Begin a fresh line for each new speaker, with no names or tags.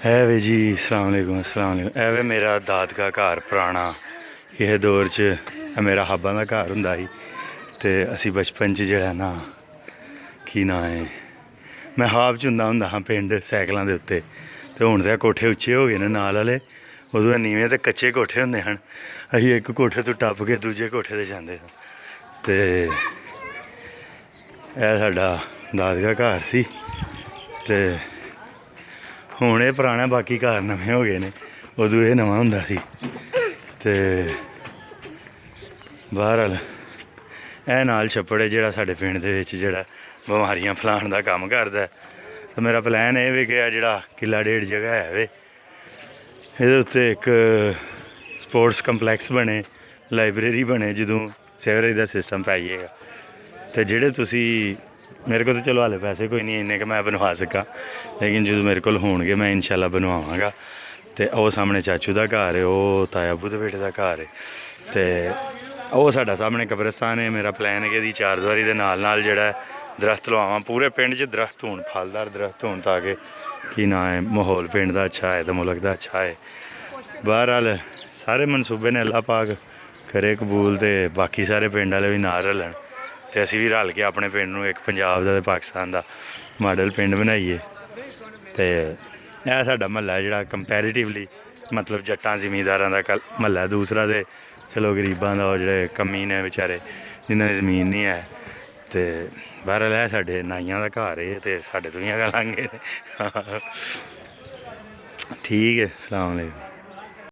है वे जी अस्सलाम वालेकुम। है वे मेरा दादका घर पुराना। किसी दौर च मेरा हाबा का घर हुंदा ही ते असी बचपन च जेह्ड़ा ना की नां है मैं हाब च हुंदा हा पिंड सैकलों के उत्ते। ते हुण ते कोठे उच्चे हो गए ने नाल वाले, उदों नीवें ते कच्चे कोठे हुंदे हन। असीं एक कोठे तो टप के दूजे कोठे ते जांदे हाँ। ते यह साडा दादका घर सी ते हुण एह् पुराना, बाकी घर नमें हो गए ने। उदों एह् नवां हुंदा सी ते बहरहाल एह् नाल छप्पड़ है जेह्ड़ा साढ़े पिंड दे विच जेह्ड़ा बमारियां फैलाण दा कम्म करदा है। ते मेरा प्लैन एह् वे कि जेह्ड़ा किला डेढ़ जगह है वे एह्दे उत्ते इक स्पोर्ट्स कंपलैक्स बने, लाइब्रेरी बने जदूं सीवरेज दा सिस्टम पै जाएगा। तो जेह्ड़े तुसी मेरे को तो चलो हाले पैसे कोई नहीं इन्ने कि मैं बनवा सकां, लेकिन जो मेरे को होणगे मैं इंशाल्लाह बनवावांगा। तो ओह् सामने चाचू का घर है, ओह् ताया अब्बू दे बेटे का घर है, तो ओह् साडा सामने कब्रस्तान है। मेरा प्लैन है कि एह्दी चारदवारी दे नाल नाल जेह्ड़ा दरख्त लवावां, पूरे पिंड च दरख्त होन, फलदार दरख्त होन, ताकि की नां है माहौल पिंड दा अच्छा है तो मुल्क दा अच्छा है। बहरहाल सारे मनसूबे ने अल्लाह पाक करे कबूल, तो बाकी सारे पिंड आह्ले भी नाल रलन ते असीं भी रल के अपने पिंड नूं एक पंजाब दा ते पाकिस्तान दा मॉडल पिंड बनाइए। ते एह् साडा म्हल्ला है जेह्ड़ा कंपैरेटिवली मतलब जट्टां जिमींदारां दा म्हल्ला है। दूसरा ते चलो गरीबां दा, ओह् जेह्ड़े कम्मी ने बेचारे जिन्हां दी जमीन नहीं है। ते बहरहाल है साढ़े नाइयां दा घर है ते साढ़े तो इ'यां गै लांघे ने। ठीक है, अस्सलाम वालेकुम।